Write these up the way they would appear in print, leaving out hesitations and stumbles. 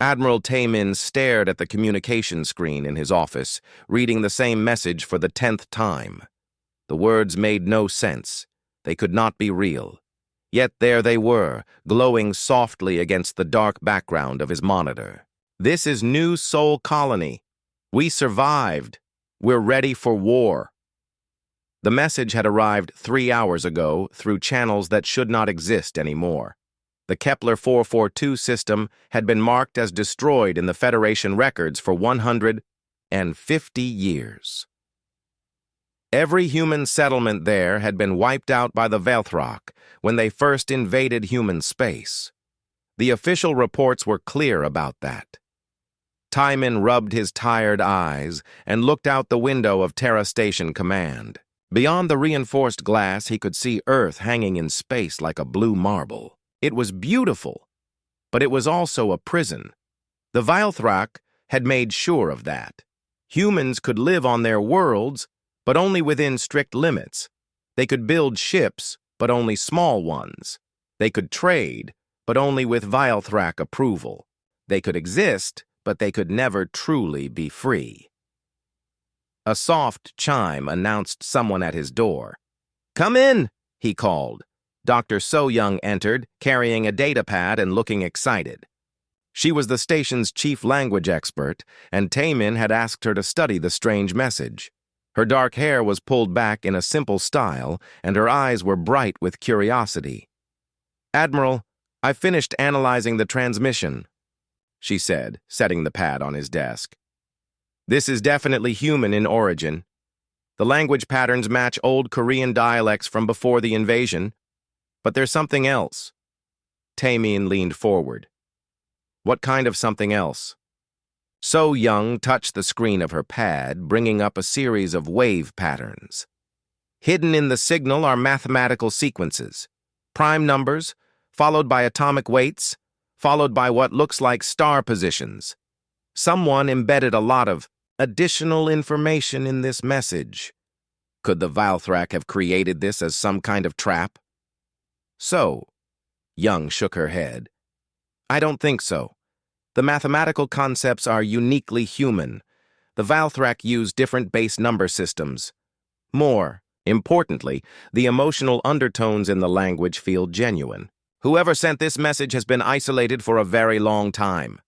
Admiral Taemin stared at the communication screen in his office, reading the same message for the 10th time. The words made no sense. They could not be real. Yet there they were, glowing softly against the dark background of his monitor. This is New Sol Colony. We survived. We're ready for war. The message had arrived 3 hours ago through channels that should not exist anymore. The Kepler 442 system had been marked as destroyed in the Federation records for 150 years. Every human settlement there had been wiped out by the Velthrock when they first invaded human space. The official reports were clear about that. Timon rubbed his tired eyes and looked out the window of Terra Station Command. Beyond the reinforced glass, he could see Earth hanging in space like a blue marble. It was beautiful, but it was also a prison. The Velthrock had made sure of that. Humans could live on their worlds, but only within strict limits. They could build ships, but only small ones. They could trade, but only with Velthrock approval. They could exist, but they could never truly be free. A soft chime announced someone at his door. "Come in," he called. Dr. So-Young entered, carrying a datapad and looking excited. She was the station's chief language expert, and Taemin had asked her to study the strange message. Her dark hair was pulled back in a simple style, and her eyes were bright with curiosity. "Admiral, I finished analyzing the transmission," she said, setting the pad on his desk. "This is definitely human in origin. The language patterns match old Korean dialects from before the invasion. But there's something else." Taemin leaned forward. "What kind of something else?" So-Young touched the screen of her pad, bringing up a series of wave patterns. Hidden in the signal are mathematical sequences, prime numbers, followed by atomic weights, followed by what looks like star positions. Someone embedded a lot of additional information in this message. Could the Velthrock have created this as some kind of trap? Young shook her head. "I don't think so. The mathematical concepts are uniquely human. The Velthrock use different base number systems. More importantly, the emotional undertones in the language feel genuine. Whoever sent this message has been isolated for a very long time."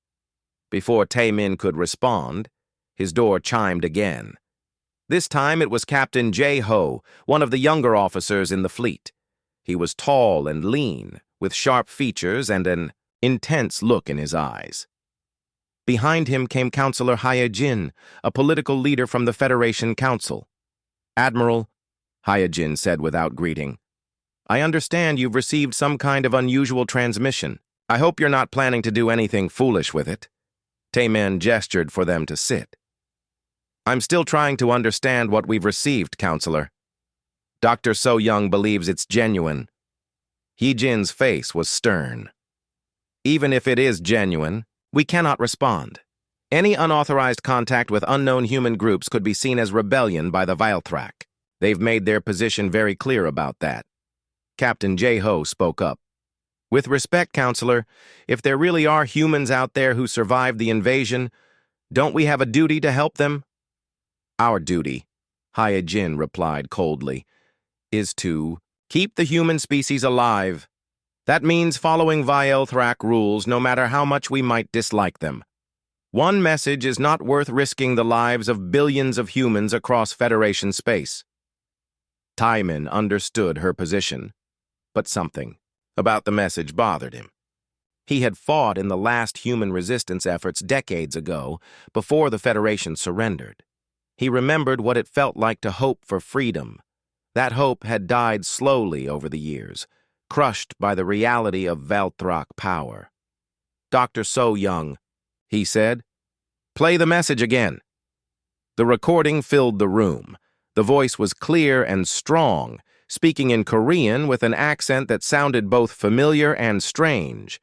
Before Taemin could respond, his door chimed again. This time it was Captain J-Ho, one of the younger officers in the fleet. He was tall and lean, with sharp features and an intense look in his eyes. Behind him came Counselor Hyejin, a political leader from the Federation Council. "Admiral," Hyejin said without greeting, "I understand you've received some kind of unusual transmission. I hope you're not planning to do anything foolish with it." Taemin gestured for them to sit. "I'm still trying to understand what we've received, Counselor. Dr. So-Young believes it's genuine." Hyejin's face was stern. "Even if it is genuine, we cannot respond. Any unauthorized contact with unknown human groups could be seen as rebellion by the Velthrock. They've made their position very clear about that." Captain J-Ho spoke up. "With respect, Counselor, if there really are humans out there who survived the invasion, don't we have a duty to help them?" "Our duty," Hyejin replied coldly, "is to keep the human species alive. That means following Velthrock rules no matter how much we might dislike them. One message is not worth risking the lives of billions of humans across Federation space." Taemin understood her position, but something about the message bothered him. He had fought in the last human resistance efforts decades ago, before the Federation surrendered. He remembered what it felt like to hope for freedom. That hope had died slowly over the years, crushed by the reality of Velthrock power. "Dr. So-Young," he said, "play the message again." The recording filled the room. The voice was clear and strong, speaking in Korean with an accent that sounded both familiar and strange.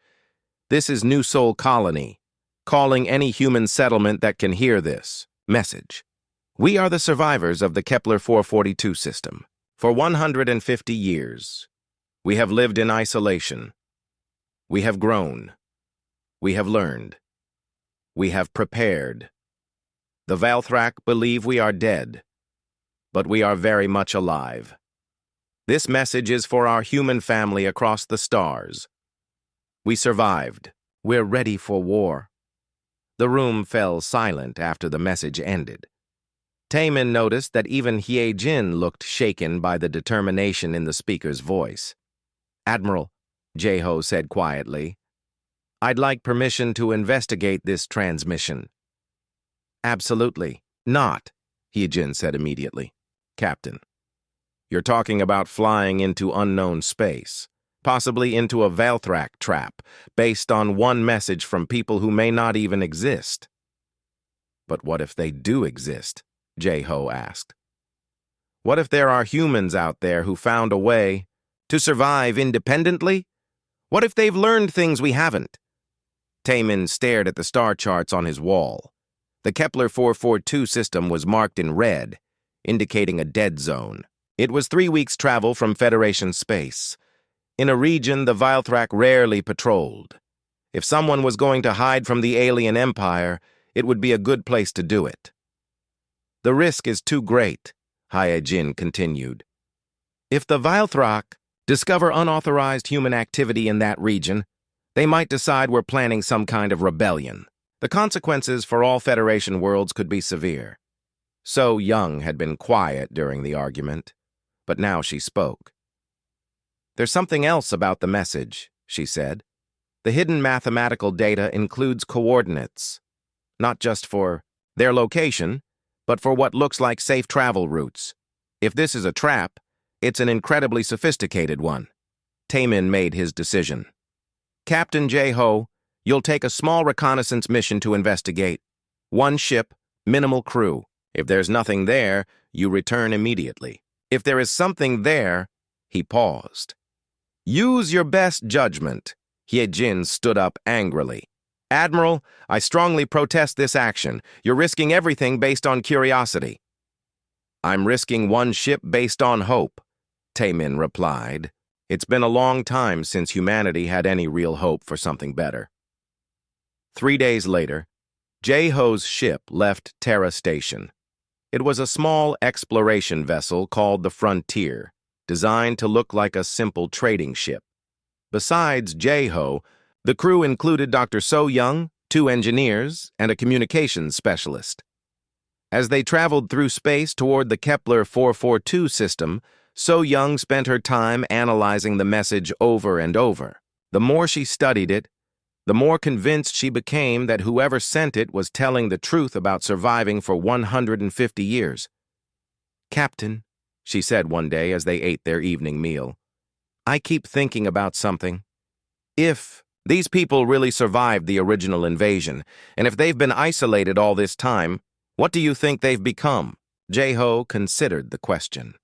"This is New Sol Colony, calling any human settlement that can hear this message. We are the survivors of the Kepler 442 system. For 150 years, we have lived in isolation. We have grown. We have learned. We have prepared. The Valthrak believe we are dead, but we are very much alive. This message is for our human family across the stars. We survived. We're ready for war. The room fell silent after the message ended. Taemin noticed that even Hye-jin looked shaken by the determination in the speaker's voice. "Admiral," Jae-ho said quietly, "I'd like permission to investigate this transmission." "Absolutely not," Hye-jin said immediately. "Captain, you're talking about flying into unknown space, possibly into a Valthrak trap, based on one message from people who may not even exist." "But what if they do exist?" Jae-ho asked. "What if there are humans out there who found a way to survive independently? What if they've learned things we haven't?" Taemin stared at the star charts on his wall. The Kepler 442 system was marked in red, indicating a dead zone. It was 3 weeks' travel from Federation space, in a region the Valthrak rarely patrolled. If someone was going to hide from the alien empire, it would be a good place to do it. "The risk is too great," Hye-jin continued. "If the Valthrak discover unauthorized human activity in that region, they might decide we're planning some kind of rebellion. The consequences for all Federation worlds could be severe." So Young had been quiet during the argument, but now she spoke. "There's something else about the message," she said. "The hidden mathematical data includes coordinates, not just for their location, but for what looks like safe travel routes. If this is a trap, it's an incredibly sophisticated one." Taemin made his decision. "Captain Jae-ho, you'll take a small reconnaissance mission to investigate. 1 ship, minimal crew. If there's nothing there, you return immediately. If there is something there," he paused. "Use your best judgment." Hye-jin stood up angrily. "Admiral, I strongly protest this action. You're risking everything based on curiosity." "I'm risking 1 ship based on hope," Taemin replied. "It's been a long time since humanity had any real hope for something better." 3 days later, Jae-ho's ship left Terra Station. It was a small exploration vessel called the Frontier, designed to look like a simple trading ship. Besides Jae-ho, the crew included Dr. So-young, 2 engineers, and a communications specialist. As they traveled through space toward the Kepler 442 system, So-young spent her time analyzing the message over and over. The more she studied it, the more convinced she became that whoever sent it was telling the truth about surviving for 150 years. "Captain," she said one day as they ate their evening meal, "I keep thinking about something. If these people really survived the original invasion, and if they've been isolated all this time, what do you think they've become?" Jae-ho considered the question.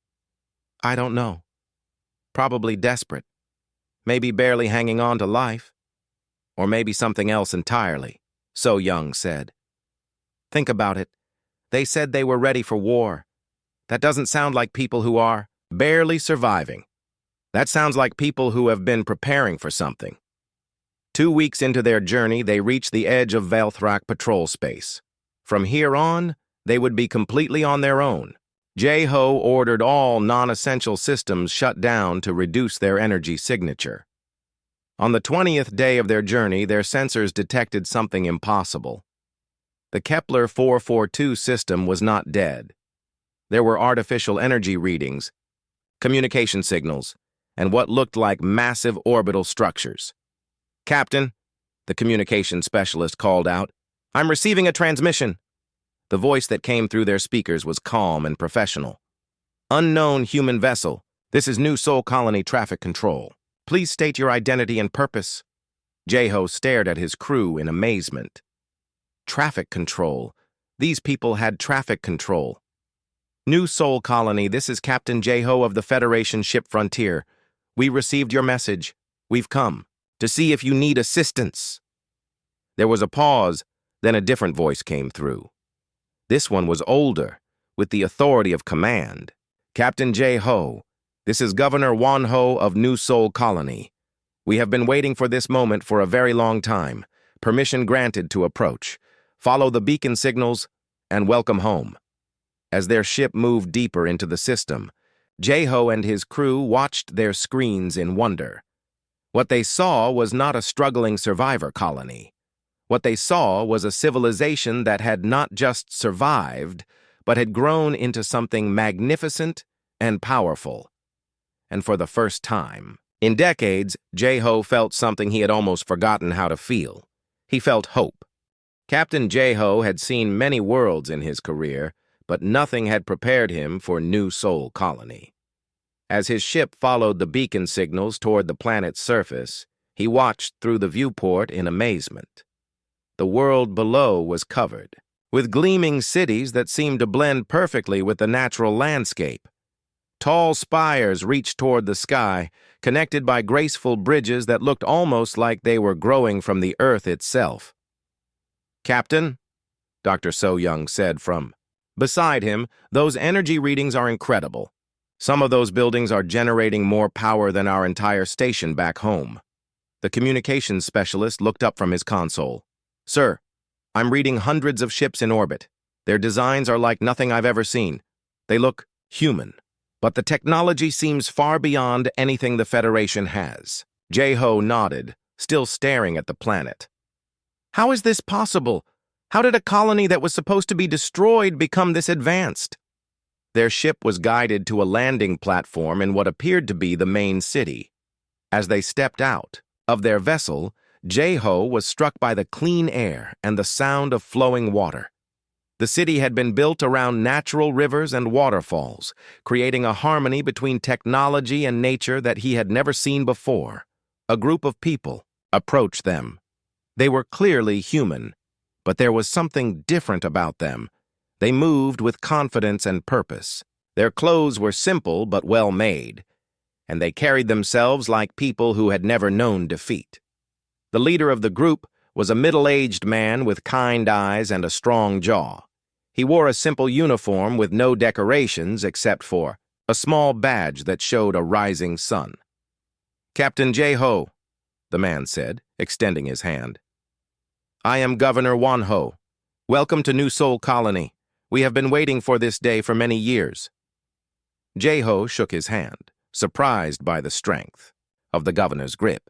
"I don't know. Probably desperate. Maybe barely hanging on to life. Or maybe something else entirely," So-young said. "Think about it. They said they were ready for war. That doesn't sound like people who are barely surviving. That sounds like people who have been preparing for something." 2 weeks into their journey, they reached the edge of Valthrak patrol space. From here on, they would be completely on their own. Jae-ho ordered all non-essential systems shut down to reduce their energy signature. On the 20th day of their journey, their sensors detected something impossible. The Kepler 442 system was not dead. There were artificial energy readings, communication signals, and what looked like massive orbital structures. "Captain," the communication specialist called out, "I'm receiving a transmission." The voice that came through their speakers was calm and professional. "Unknown human vessel. This is New Sol Colony Traffic Control. Please state your identity and purpose." Jae-ho stared at his crew in amazement. Traffic control. These people had traffic control. "New Sol Colony, this is Captain Jae-ho of the Federation ship Frontier. We received your message. We've come to see if you need assistance." There was a pause, then a different voice came through. This one was older, with the authority of command. "Captain Jae-ho, this is Governor Won-ho of New Sol Colony. We have been waiting for this moment for a very long time. Permission granted to approach. follow the beacon signals, and welcome home. As their ship moved deeper into the system, Jeho and his crew watched their screens in wonder. What they saw was not a struggling survivor colony. What they saw was a civilization that had not just survived, but had grown into something magnificent and powerful. And for the first time in decades, Jeho felt something he had almost forgotten how to feel. He felt hope. Captain Jeho had seen many worlds in his career, but nothing had prepared him for New Sol Colony. As his ship followed the beacon signals toward the planet's surface, he watched through the viewport in amazement. The world below was covered with gleaming cities that seemed to blend perfectly with the natural landscape. Tall spires reached toward the sky, connected by graceful bridges that looked almost like they were growing from the earth itself. "Captain," Dr. So-Young said from beside him, "those energy readings are incredible. Some of those buildings are generating more power than our entire station back home." The communications specialist looked up from his console. "Sir, I'm reading hundreds of ships in orbit. Their designs are like nothing I've ever seen. They look human. But the technology seems far beyond anything the Federation has." Jeho nodded, still staring at the planet. "How is this possible? How did a colony that was supposed to be destroyed become this advanced?" Their ship was guided to a landing platform in what appeared to be the main city. As they stepped out of their vessel, Jeho was struck by the clean air and the sound of flowing water. The city had been built around natural rivers and waterfalls, creating a harmony between technology and nature that he had never seen before. A group of people approached them. They were clearly human, but there was something different about them. They moved with confidence and purpose. Their clothes were simple but well made, and they carried themselves like people who had never known defeat. The leader of the group was a middle-aged man with kind eyes and a strong jaw. He wore a simple uniform with no decorations except for a small badge that showed a rising sun. "Captain Jeho," the man said, extending his hand. "I am Governor Wanho. Welcome to New Sol Colony. We have been waiting for this day for many years." Jeho shook his hand, surprised by the strength of the governor's grip.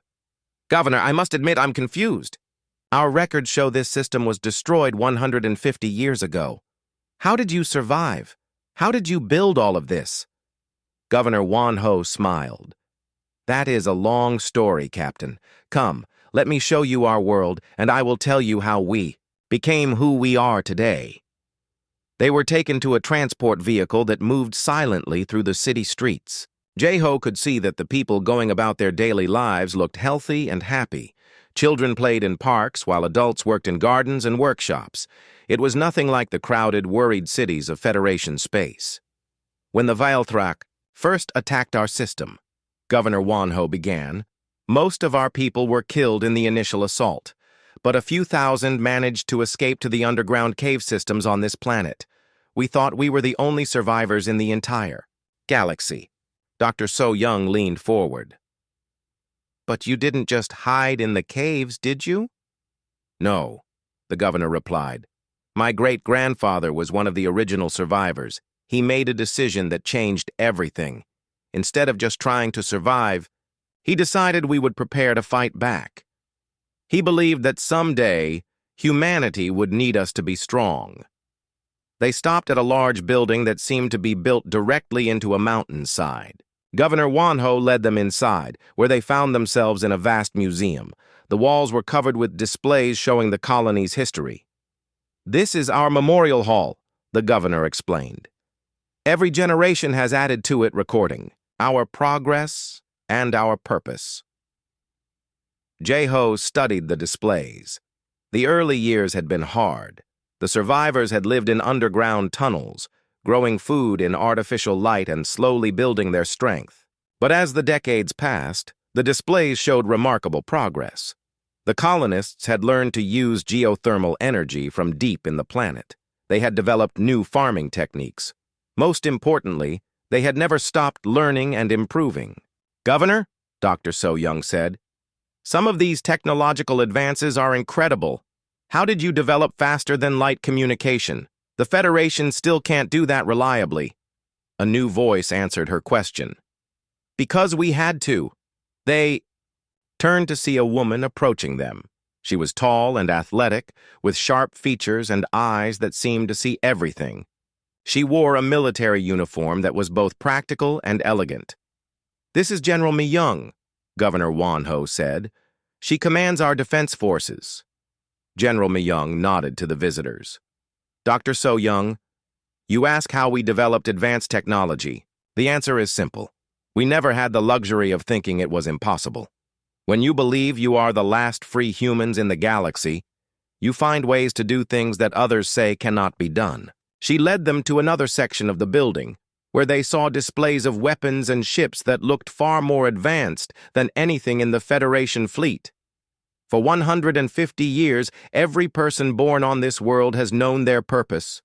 "Governor, I must admit I'm confused. Our records show this system was destroyed 150 years ago. How did you survive? How did you build all of this?" Governor Wanho smiled. "That is a long story, Captain. Come, let me show you our world, and I will tell you how we became who we are today." They were taken to a transport vehicle that moved silently through the city streets. Jeho could see that the people going about their daily lives looked healthy and happy. Children played in parks while adults worked in gardens and workshops. It was nothing like the crowded, worried cities of Federation space. "When the Vaelthrak first attacked our system," Governor Wanho began, "most of our people were killed in the initial assault, but a few thousand managed to escape to the underground cave systems on this planet. We thought we were the only survivors in the entire galaxy." Dr. So-Young leaned forward. "But you didn't just hide in the caves, did you?" "No," the governor replied. "My great-grandfather was one of the original survivors. He made a decision that changed everything. Instead of just trying to survive, he decided we would prepare to fight back. He believed that someday humanity would need us to be strong." They stopped at a large building that seemed to be built directly into a mountainside. Governor Wanho led them inside, where they found themselves in a vast museum. The walls were covered with displays showing the colony's history. "This is our memorial hall," the governor explained. "Every generation has added to it recording our progress and our purpose." Jeho studied the displays. The early years had been hard. The survivors had lived in underground tunnels, growing food in artificial light and slowly building their strength. But as the decades passed, the displays showed remarkable progress. The colonists had learned to use geothermal energy from deep in the planet. They had developed new farming techniques. Most importantly, they had never stopped learning and improving. "Governor," Dr. So-Young said, "some of these technological advances are incredible. How did you develop faster-than-light communication? The Federation still can't do that reliably. A new voice answered her question. Because we had to. They turned to see a woman approaching them. She was tall and athletic, with sharp features and eyes that seemed to see everything. She wore a military uniform that was both practical and elegant. This is General Mi Young, Governor Wan Ho said. She commands our defense forces. General Mi Young nodded to the visitors. Dr. So Young, you ask how we developed advanced technology. The answer is simple. We never had the luxury of thinking it was impossible. When you believe you are the last free humans in the galaxy, you find ways to do things that others say cannot be done. She led them to another section of the building, where they saw displays of weapons and ships that looked far more advanced than anything in the Federation fleet. For 150 years, every person born on this world has known their purpose.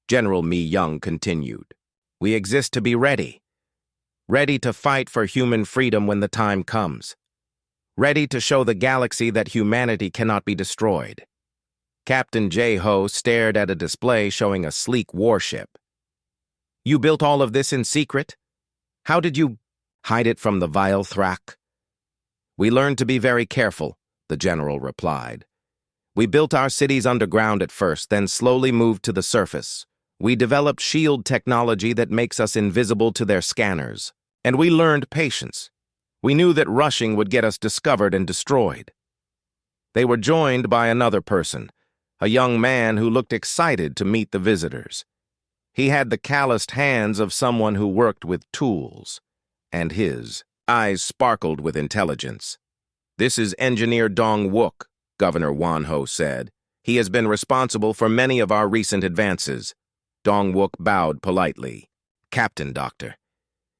General Mi Young continued. We exist to be ready. Ready to fight for human freedom when the time comes. Ready to show the galaxy that humanity cannot be destroyed. Captain J-Ho stared at a display showing a sleek warship. You built all of this in secret? How did you hide it from the vile Thrak? We learned to be very careful, the general replied. We built our cities underground at first, then slowly moved to the surface. We developed shield technology that makes us invisible to their scanners. And we learned patience. We knew that rushing would get us discovered and destroyed. They were joined by another person, a young man who looked excited to meet the visitors. He had the calloused hands of someone who worked with tools, and his eyes sparkled with intelligence. This is Engineer Dong Wook, Governor Wan Ho said. He has been responsible for many of our recent advances. Dong Wook bowed politely. Captain, Doctor.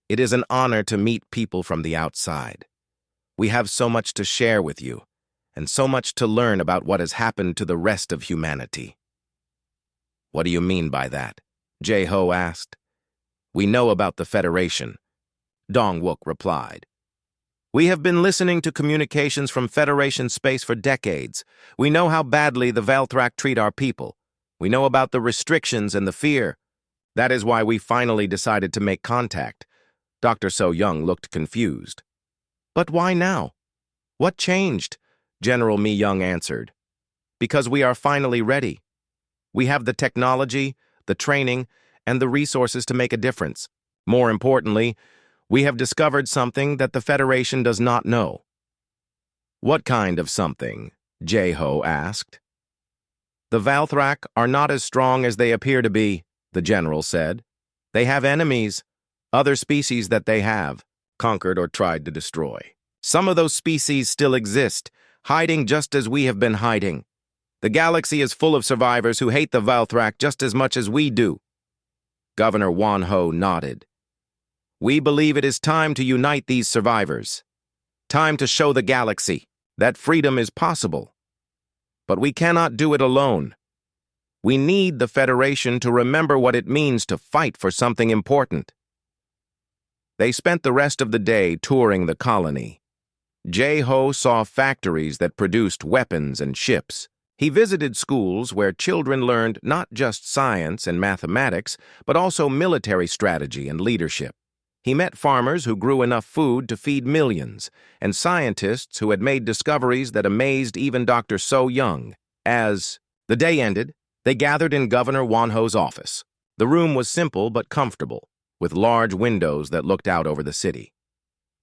It is an honor to meet people from the outside. We have so much to share with you, and so much to learn about what has happened to the rest of humanity. What do you mean by that? J-Ho asked. We know about the Federation, Dong Wook replied. We have been listening to communications from Federation space for decades. We know how badly the Valthrak treat our people. We know about the restrictions and the fear. That is why we finally decided to make contact. Dr. So Young looked confused. But why now? What changed? General Mi Young answered. Because we are finally ready. We have the technology, the training, and the resources to make a difference. More importantly, we have discovered something that the Federation does not know. What kind of something? J-Ho asked. The Valthrak are not as strong as they appear to be, the general said. They have enemies. Other species that they have conquered or tried to destroy. Some of those species still exist, hiding just as we have been hiding. The galaxy is full of survivors who hate the Valthrak just as much as we do. Governor Wan Ho nodded. We believe it is time to unite these survivors. Time to show the galaxy that freedom is possible. But we cannot do it alone. We need the Federation to remember what it means to fight for something important. They spent the rest of the day touring the colony. J-Ho saw factories that produced weapons and ships. He visited schools where children learned not just science and mathematics, but also military strategy and leadership. He met farmers who grew enough food to feed millions, and scientists who had made discoveries that amazed even Dr. So Young. As the day ended, they gathered in Governor Wan Ho's office. The room was simple but comfortable, with large windows that looked out over the city.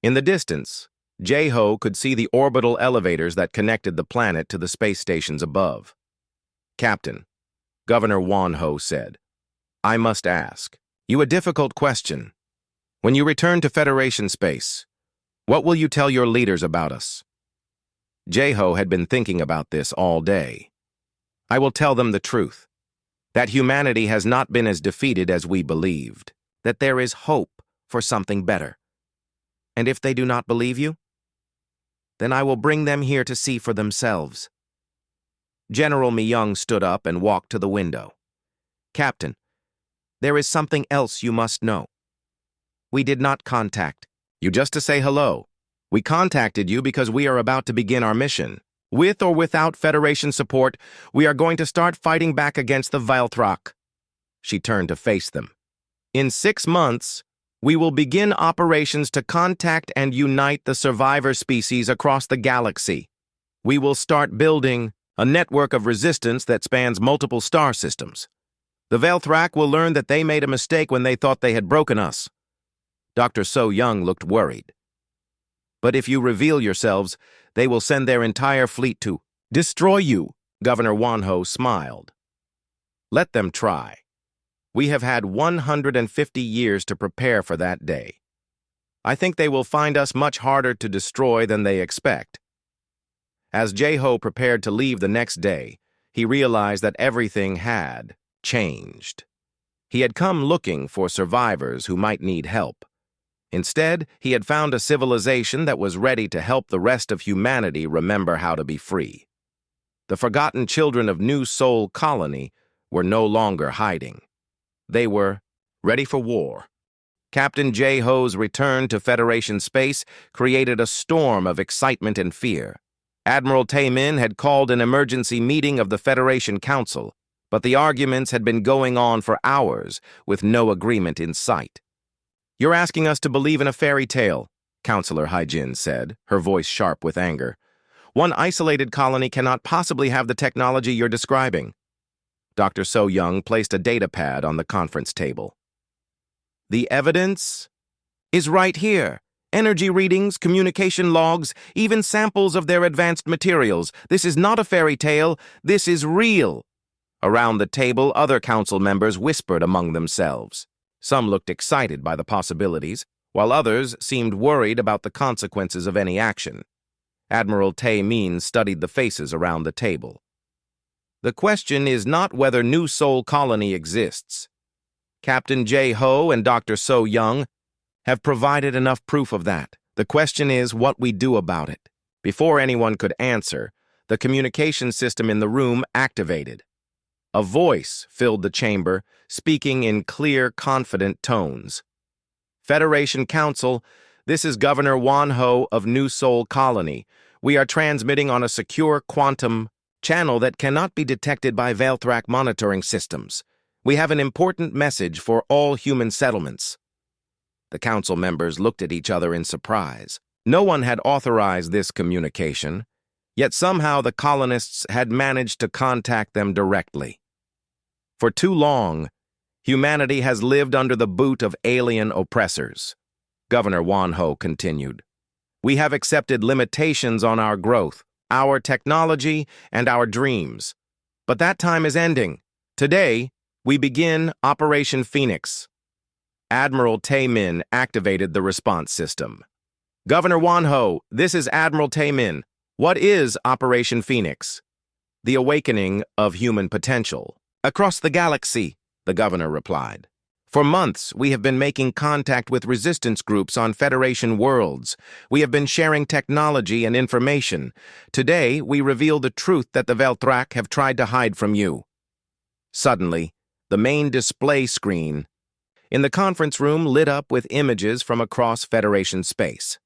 In the distance, J-Ho could see the orbital elevators that connected the planet to the space stations above. Captain, Governor Wan Ho said, I must ask you a difficult question. When you return to Federation space, what will you tell your leaders about us? J-Ho had been thinking about this all day. I will tell them the truth, that humanity has not been as defeated as we believed, that there is hope for something better. And if they do not believe you, then I will bring them here to see for themselves. General Mi Young stood up and walked to the window. Captain, there is something else you must know. We did not contact you just to say hello. We contacted you because we are about to begin our mission. With or without Federation support, we are going to start fighting back against the Valthrak. She turned to face them. In 6 months, we will begin operations to contact and unite the survivor species across the galaxy. We will start building a network of resistance that spans multiple star systems. The Valthrak will learn that they made a mistake when they thought they had broken us. Dr. So Young looked worried. But if you reveal yourselves, they will send their entire fleet to destroy you, Governor Wanho smiled. Let them try. We have had 150 years to prepare for that day. I think they will find us much harder to destroy than they expect. As Jeho prepared to leave the next day, he realized that everything had changed. He had come looking for survivors who might need help. Instead, he had found a civilization that was ready to help the rest of humanity remember how to be free. The forgotten children of New Sol Colony were no longer hiding. They were ready for war. Captain Jeho's return to Federation space created a storm of excitement and fear. Admiral Taemin had called an emergency meeting of the Federation Council, but the arguments had been going on for hours with no agreement in sight. "You're asking us to believe in a fairy tale," Counselor Haijin said, her voice sharp with anger. "One isolated colony cannot possibly have the technology you're describing." Dr. So Young placed a data pad on the conference table. "The evidence is right here. Energy readings, communication logs, even samples of their advanced materials. This is not a fairy tale. This is real." Around the table, other council members whispered among themselves. Some looked excited by the possibilities, while others seemed worried about the consequences of any action. Admiral Taemin studied the faces around the table. "The question is not whether New Sol Colony exists. Captain Jeho and Dr. So Young have provided enough proof of that. The question is what we do about it." Before anyone could answer, the communication system in the room activated. A voice filled the chamber, speaking in clear, confident tones. "Federation Council, this is Governor Wanho of New Sol Colony. We are transmitting on a secure quantum channel that cannot be detected by Valthrak monitoring systems. We have an important message for all human settlements." The council members looked at each other in surprise. No one had authorized this communication, yet somehow the colonists had managed to contact them directly. For too long, humanity has lived under the boot of alien oppressors. Governor Wanho continued. We have accepted limitations on our growth, our technology, and our dreams. But that time is ending. Today, we begin Operation Phoenix. Admiral Taemin activated the response system. "Governor Wanho, this is Admiral Taemin. What is Operation Phoenix?" "The awakening of human potential. Across the galaxy," the governor replied. "For months, we have been making contact with resistance groups on Federation worlds. We have been sharing technology and information. Today, we reveal the truth that the Valthrak have tried to hide from you." Suddenly, the main display screen in the conference room lit up with images from across Federation space.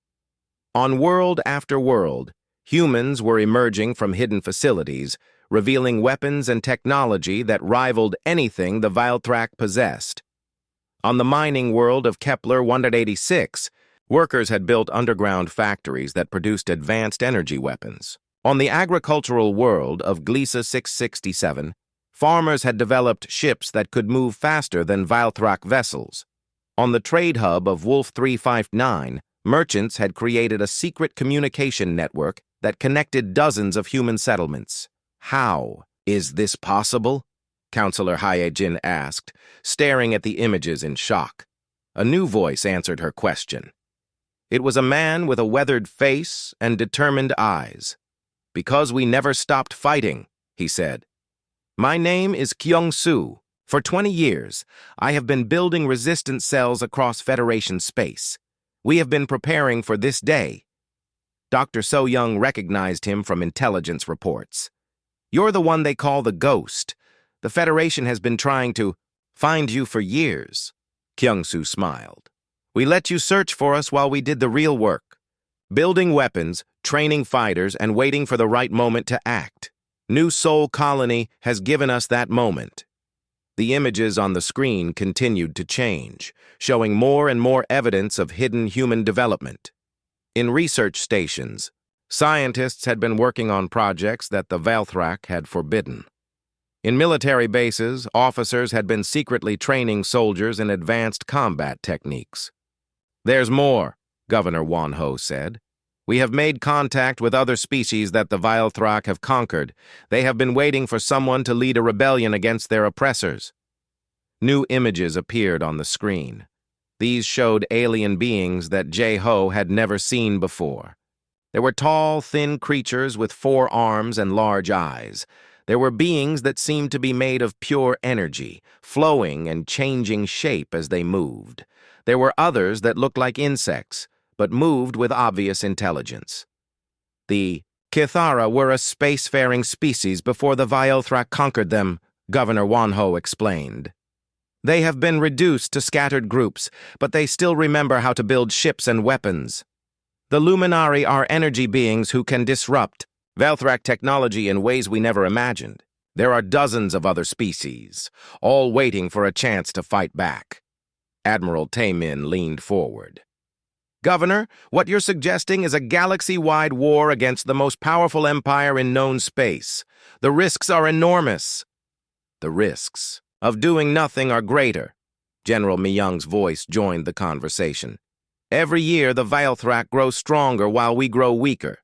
On world after world, humans were emerging from hidden facilities, revealing weapons and technology that rivaled anything the Valthrak possessed. On the mining world of Kepler 186, workers had built underground factories that produced advanced energy weapons. On the agricultural world of Gliesa 667, farmers had developed ships that could move faster than Valthrak vessels. On the trade hub of Wolf 359, merchants had created a secret communication network that connected dozens of human settlements. "How is this possible?" Counselor Haijin asked, staring at the images in shock. A new voice answered her question. It was a man with a weathered face and determined eyes. "Because we never stopped fighting," he said. "My name is Kyung-Soo. For 20 years, I have been building resistance cells across Federation space. We have been preparing for this day." Dr. So Young recognized him from intelligence reports. "You're the one they call the Ghost. The Federation has been trying to find you for years." Kyung-Soo smiled. "We let you search for us while we did the real work. building weapons, training fighters, and waiting for the right moment to act. New Sol Colony has given us that moment. The images on the screen continued to change, showing more and more evidence of hidden human development. In research stations, scientists had been working on projects that the Valthrak had forbidden. In military bases, officers had been secretly training soldiers in advanced combat techniques. "There's more," Governor Wanho said. "We have made contact with other species that the Valthrak have conquered. They have been waiting for someone to lead a rebellion against their oppressors." New images appeared on the screen. These showed alien beings that J-Ho had never seen before. There were tall, thin creatures with 4 arms and large eyes. There were beings that seemed to be made of pure energy, flowing and changing shape as they moved. There were others that looked like insects, but moved with obvious intelligence. The Kithara were a spacefaring species before the Valthrak conquered them, Governor Wanho explained. They have been reduced to scattered groups, but they still remember how to build ships and weapons. The Luminari are energy beings who can disrupt Valthrak technology in ways we never imagined. There are dozens of other species, all waiting for a chance to fight back. Admiral Taemin leaned forward. "Governor, what you're suggesting is a galaxy-wide war against the most powerful empire in known space. The risks are enormous." "The risks of doing nothing are greater." General Myung's voice joined the conversation. "Every year, the Valthrak grow stronger while we grow weaker.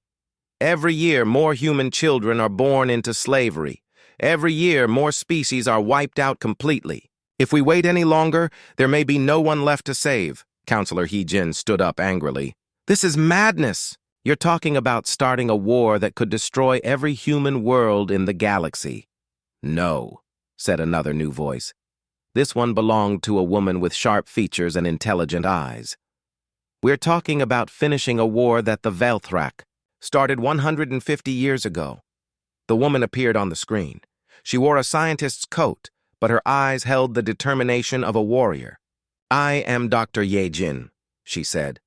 Every year, more human children are born into slavery. Every year, more species are wiped out completely. If we wait any longer, there may be no one left to save." Counselor He-jin stood up angrily. "This is madness. You're talking about starting a war that could destroy every human world in the galaxy." "No," said another new voice. This one belonged to a woman with sharp features and intelligent eyes. "We're talking about finishing a war that the Valthrak started 150 years ago." The woman appeared on the screen. She wore a scientist's coat, but her eyes held the determination of a warrior. "I am Dr. Ye-jin," she said.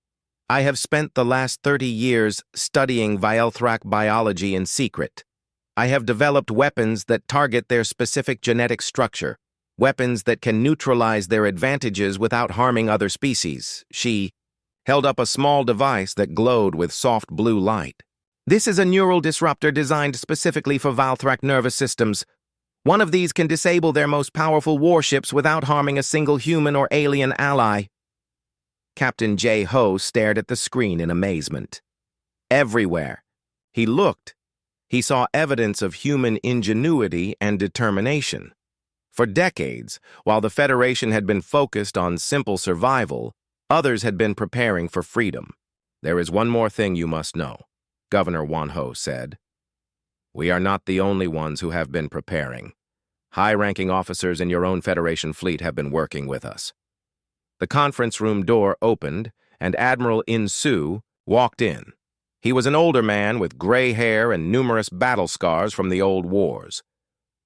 "I have spent the last 30 years studying Valthrak biology in secret. I have developed weapons that target their specific genetic structure, weapons that can neutralize their advantages without harming other species." She held up a small device that glowed with soft blue light. "This is a neural disruptor designed specifically for Valthrak nervous systems. One of these can disable their most powerful warships without harming a single human or alien ally." Captain J-Ho stared at the screen in amazement. Everywhere he looked, he saw evidence of human ingenuity and determination. For decades, while the Federation had been focused on simple survival, others had been preparing for freedom. "There is one more thing you must know," Governor Wanho said. "We are not the only ones who have been preparing. High-ranking officers in your own Federation fleet have been working with us." The conference room door opened, and Admiral In-soo walked in. He was an older man with gray hair and numerous battle scars from the old wars.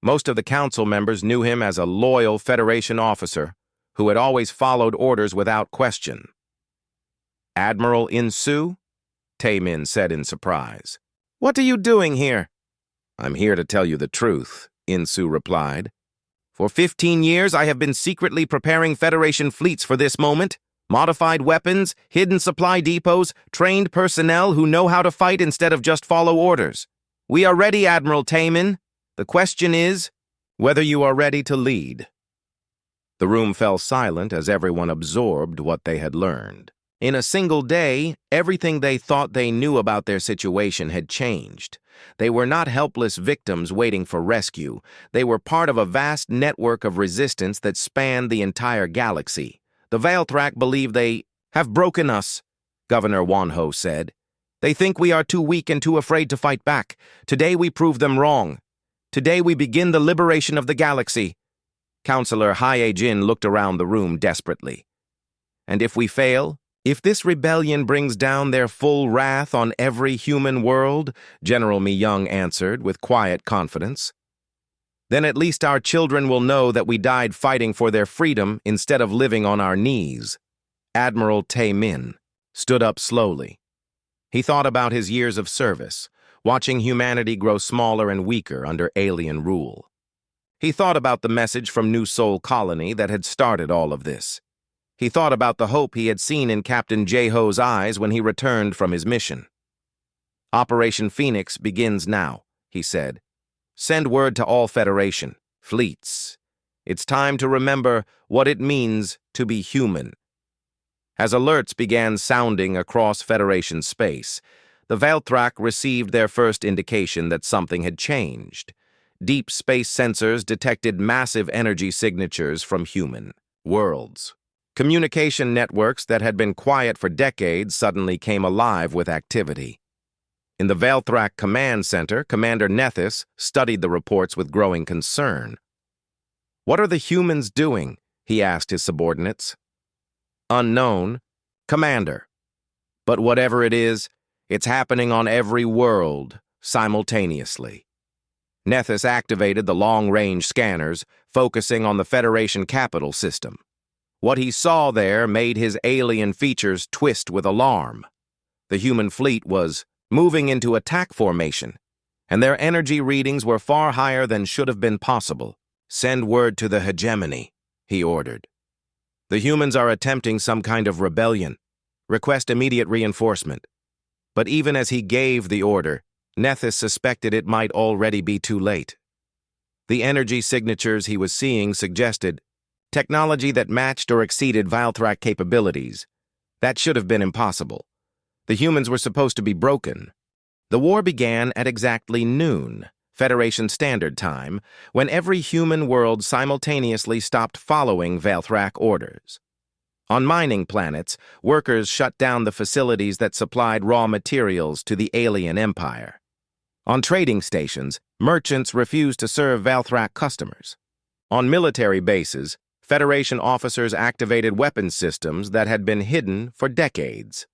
Most of the council members knew him as a loyal Federation officer who had always followed orders without question. "Admiral In-soo?" Taemin said in surprise. "What are you doing here?" "I'm here to tell you the truth," In-soo replied. "For 15 years, I have been secretly preparing Federation fleets for this moment. Modified weapons, hidden supply depots, trained personnel who know how to fight instead of just follow orders. We are ready, Admiral Taemin. The question is whether you are ready to lead." The room fell silent as everyone absorbed what they had learned. In a single day, everything they thought they knew about their situation had changed. They were not helpless victims waiting for rescue. They were part of a vast network of resistance that spanned the entire galaxy. The Valthrak believe they have broken us, Governor Wanho said. "They think we are too weak and too afraid to fight back. Today we prove them wrong. Today we begin the liberation of the galaxy." Counselor Hye-jin looked around the room desperately. "And if we fail? If this rebellion brings down their full wrath on every human world," General Myung answered with quiet confidence, "then at least our children will know that we died fighting for their freedom instead of living on our knees." Admiral Taemin stood up slowly. He thought about his years of service, watching humanity grow smaller and weaker under alien rule. He thought about the message from New Sol Colony that had started all of this. He thought about the hope he had seen in Captain J-Ho's eyes when he returned from his mission. "Operation Phoenix begins now," he said. "Send word to all Federation fleets. It's time to remember what it means to be human." As alerts began sounding across Federation space, the Valthrak received their first indication that something had changed. Deep space sensors detected massive energy signatures from human worlds. Communication networks that had been quiet for decades suddenly came alive with activity. In the Valthrak Command Center, Commander Nethys studied the reports with growing concern. "What are the humans doing?" he asked his subordinates. "Unknown, Commander. But whatever it is, it's happening on every world simultaneously." Nethys activated the long-range scanners, focusing on the Federation capital system. What he saw there made his alien features twist with alarm. The human fleet was moving into attack formation, and their energy readings were far higher than should have been possible. "Send word to the hegemony," he ordered. "The humans are attempting some kind of rebellion. Request immediate reinforcement." But even as he gave the order, Nethys suspected it might already be too late. The energy signatures he was seeing suggested technology that matched or exceeded Valthrak capabilities. That should have been impossible. The humans were supposed to be broken. The war began at exactly noon, Federation Standard Time, when every human world simultaneously stopped following Valthrak orders. On mining planets, workers shut down the facilities that supplied raw materials to the alien empire. On trading stations, merchants refused to serve Valthrak customers. On military bases, Federation officers activated weapons systems that had been hidden for decades.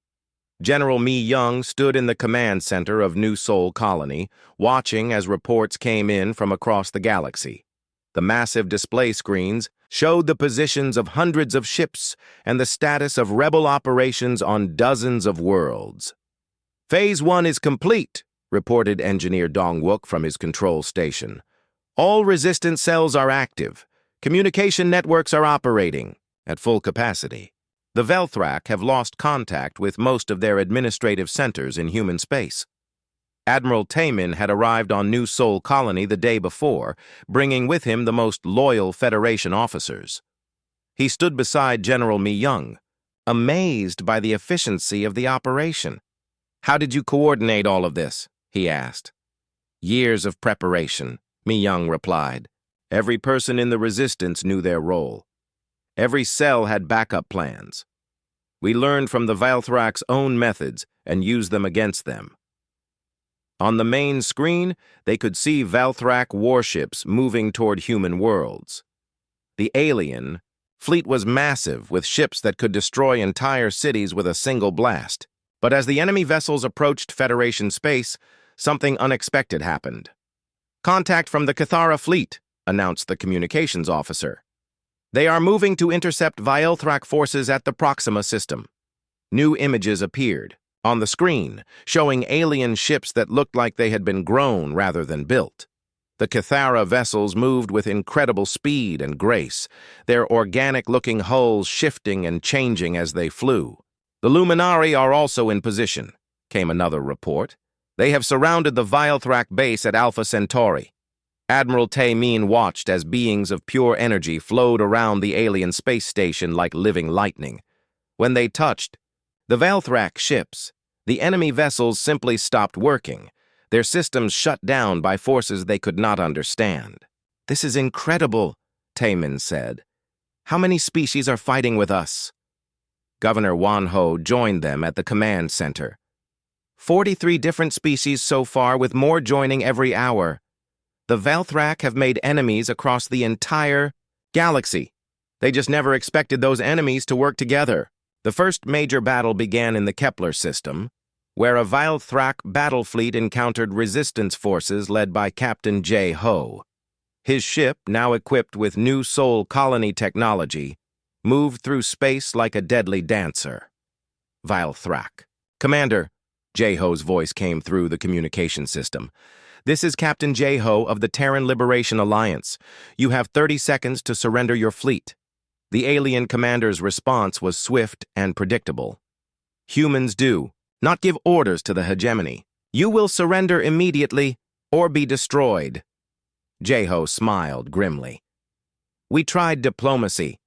General Mi Young stood in the command center of New Sol Colony, watching as reports came in from across the galaxy. The massive display screens showed the positions of hundreds of ships and the status of rebel operations on dozens of worlds. "Phase 1 is complete," reported Engineer Dongwook from his control station. "All resistance cells are active. Communication networks are operating at full capacity. The Valthrak have lost contact with most of their administrative centers in human space." Admiral Taemin had arrived on New Sol Colony the day before, bringing with him the most loyal Federation officers. He stood beside General Mi Young, amazed by the efficiency of the operation. "How did you coordinate all of this?" he asked. "Years of preparation," Mi Young replied. "Every person in the resistance knew their role. Every cell had backup plans. We learned from the Valthrak's own methods and used them against them." On the main screen, they could see Valthrak warships moving toward human worlds. The alien fleet was massive, with ships that could destroy entire cities with a single blast. But as the enemy vessels approached Federation space, something unexpected happened. "Contact from the Cathara fleet," announced the communications officer. "They are moving to intercept Valthrak forces at the Proxima system." New images appeared on the screen, showing alien ships that looked like they had been grown rather than built. The Cathara vessels moved with incredible speed and grace, their organic-looking hulls shifting and changing as they flew. "The Luminari are also in position," came another report. "They have surrounded the Valthrak base at Alpha Centauri." Admiral Taemin watched as beings of pure energy flowed around the alien space station like living lightning. When they touched the Valthrak ships, the enemy vessels simply stopped working, their systems shut down by forces they could not understand. "This is incredible," Taemin said. "How many species are fighting with us?" Governor Wanho joined them at the command center. 43 different species so far, with more joining every hour. The Valthrak have made enemies across the entire galaxy. They just never expected those enemies to work together. The first major battle began in the Kepler system, where a Valthrak battle fleet encountered resistance forces led by Captain J-Ho. His ship, now equipped with New Sol Colony technology, moved through space like a deadly dancer. Valthrak. "Commander, Jae-ho's voice came through the communication system. "This is Captain Jae-ho of the Terran Liberation Alliance. You have 30 seconds to surrender your fleet." The alien commander's response was swift and predictable. "Humans do not give orders to the hegemony. You will surrender immediately or be destroyed." Jae-ho smiled grimly. "We tried diplomacy.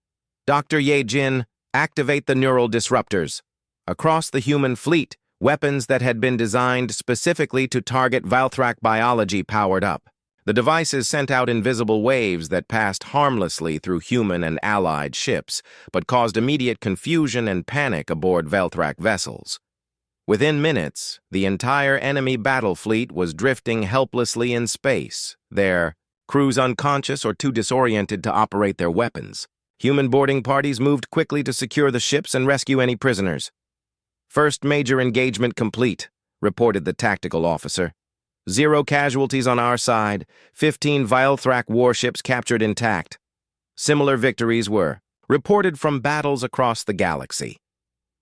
Dr. Ye-jin, activate the neural disruptors." Across the human fleet, weapons that had been designed specifically to target Valthrak biology powered up. The devices sent out invisible waves that passed harmlessly through human and allied ships, but caused immediate confusion and panic aboard Valthrak vessels. Within minutes, the entire enemy battle fleet was drifting helplessly in space, their crews unconscious or too disoriented to operate their weapons. Human boarding parties moved quickly to secure the ships and rescue any prisoners. "First major engagement complete," reported the tactical officer. "0 casualties on our side, 15 Valthrak warships captured intact." Similar victories were reported from battles across the galaxy.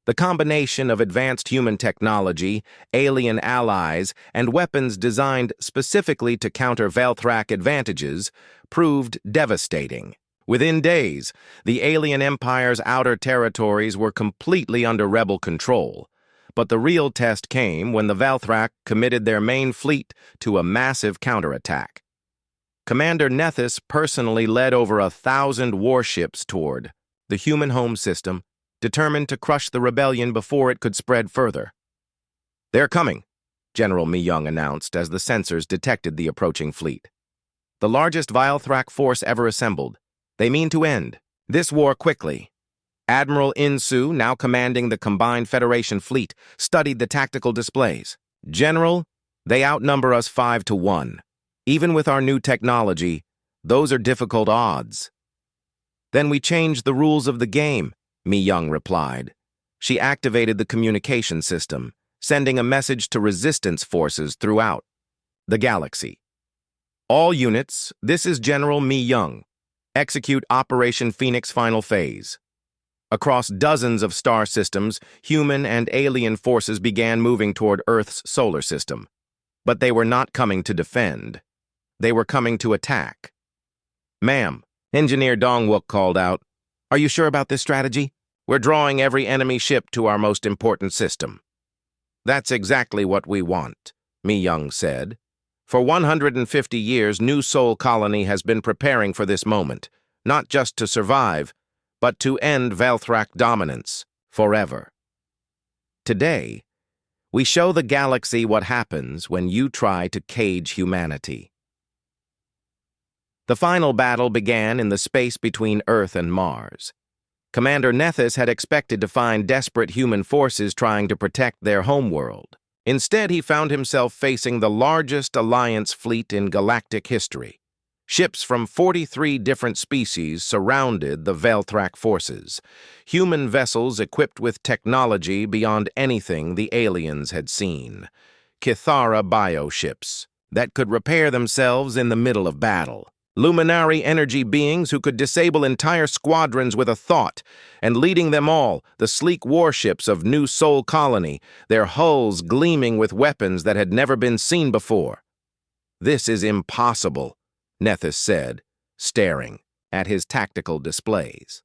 The combination of advanced human technology, alien allies, and weapons designed specifically to counter Valthrak advantages proved devastating. Within days, the alien empire's outer territories were completely under rebel control. But the real test came when the Valthrak committed their main fleet to a massive counterattack. Commander Nethys personally led over 1,000 warships toward the human home system, determined to crush the rebellion before it could spread further. "They're coming," General Mi-young announced as the sensors detected the approaching fleet. "The largest Valthrak force ever assembled. They mean to end this war quickly." Admiral In-su, now commanding the combined Federation fleet, studied the tactical displays. "General, they outnumber us 5-1. Even with our new technology, those are difficult odds." "Then we changed the rules of the game," Mi-young replied. She activated the communication system, sending a message to resistance forces throughout the galaxy. "All units, this is General Mi-young. Execute Operation Phoenix Final Phase." Across dozens of star systems, human and alien forces began moving toward Earth's solar system. But they were not coming to defend. They were coming to attack. "Ma'am," Engineer Dong-wook called out, "are you sure about this strategy? We're drawing every enemy ship to our most important system." "That's exactly what we want," Mi-young said. "For 150 years, New Sol Colony has been preparing for this moment, not just to survive, but to end Valthrak dominance forever. Today, we show the galaxy what happens when you try to cage humanity." The final battle began in the space between Earth and Mars. Commander Nethys had expected to find desperate human forces trying to protect their homeworld. Instead, he found himself facing the largest Alliance fleet in galactic history. Ships from 43 different species surrounded the Valthrak forces, human vessels equipped with technology beyond anything the aliens had seen. Kithara bioships that could repair themselves in the middle of battle. Luminary energy beings who could disable entire squadrons with a thought, and leading them all, the sleek warships of New Sol Colony, their hulls gleaming with weapons that had never been seen before. "This is impossible," Nethys said, staring at his tactical displays.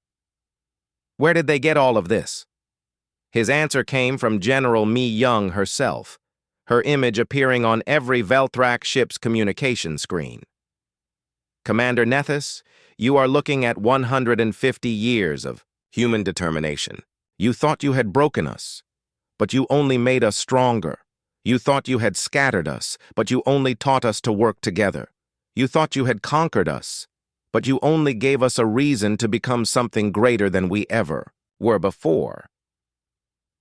"Where did they get all of this?" His answer came from General Mi-young herself, her image appearing on every Valthrak ship's communication screen. "Commander Nethys, you are looking at 150 years of human determination. You thought you had broken us, but you only made us stronger. You thought you had scattered us, but you only taught us to work together. You thought you had conquered us, but you only gave us a reason to become something greater than we ever were before."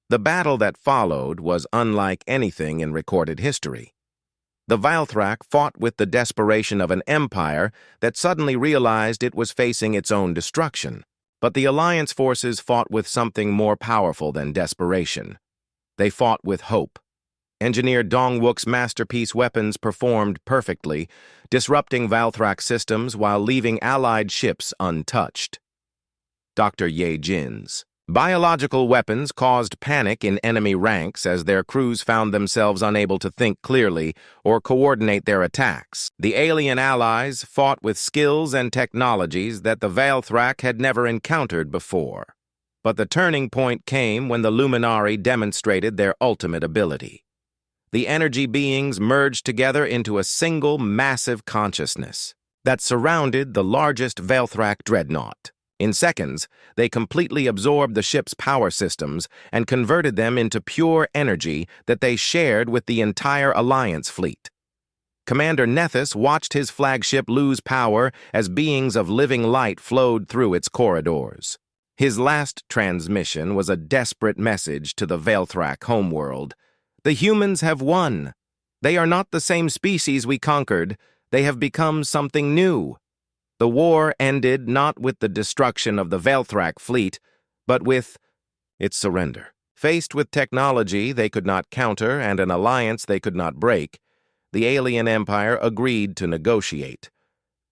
The battle that followed was unlike anything in recorded history. The Valthrak fought with the desperation of an empire that suddenly realized it was facing its own destruction. But the Alliance forces fought with something more powerful than desperation. They fought with hope. Engineer Dong-wook's masterpiece weapons performed perfectly, disrupting Valthrak systems while leaving Allied ships untouched. Dr. Ye-jin's Biological weapons caused panic in enemy ranks as their crews found themselves unable to think clearly or coordinate their attacks. The alien allies fought with skills and technologies that the Valthrak had never encountered before. But the turning point came when the Luminari demonstrated their ultimate ability. The energy beings merged together into a single massive consciousness that surrounded the largest Valthrak dreadnought. In seconds, they completely absorbed the ship's power systems and converted them into pure energy that they shared with the entire Alliance fleet. Commander Nethys watched his flagship lose power as beings of living light flowed through its corridors. His last transmission was a desperate message to the Valthrak homeworld. The humans have won. They are not the same species we conquered. They have become something new. The war ended not with the destruction of the Valthrak fleet, but with its surrender. Faced with technology they could not counter and an alliance they could not break, the alien empire agreed to negotiate.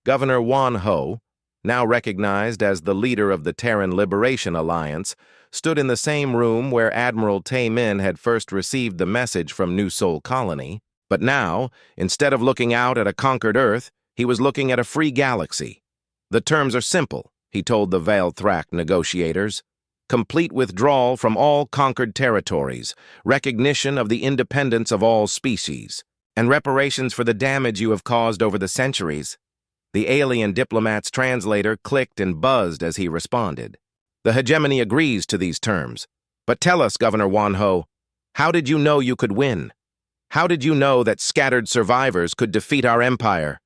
Governor Wan Ho, now recognized as the leader of the Terran Liberation Alliance, stood in the same room where Admiral Tae Min had first received the message from New Sol Colony. But now, instead of looking out at a conquered Earth, he was looking at a free galaxy. The terms are simple, he told the Valthrak negotiators. Complete withdrawal from all conquered territories, recognition of the independence of all species, and reparations for the damage you have caused over the centuries. The alien diplomat's translator clicked and buzzed as he responded. The hegemony agrees to these terms. But tell us, Governor Wan Ho, how did you know you could win? How did you know that scattered survivors could defeat our empire?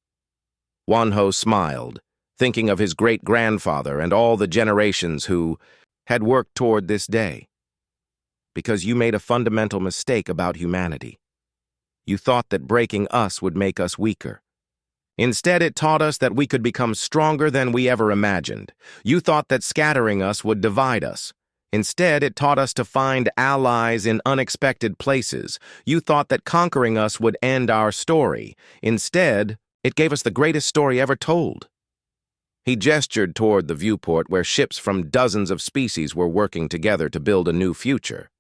Wan Ho smiled, thinking of his great-grandfather and all the generations who had worked toward this day. Because you made a fundamental mistake about humanity. You thought that breaking us would make us weaker. Instead, it taught us that we could become stronger than we ever imagined. You thought that scattering us would divide us. Instead, it taught us to find allies in unexpected places. You thought that conquering us would end our story. Instead, it gave us the greatest story ever told. He gestured toward the viewport where ships from dozens of species were working together to build a new future.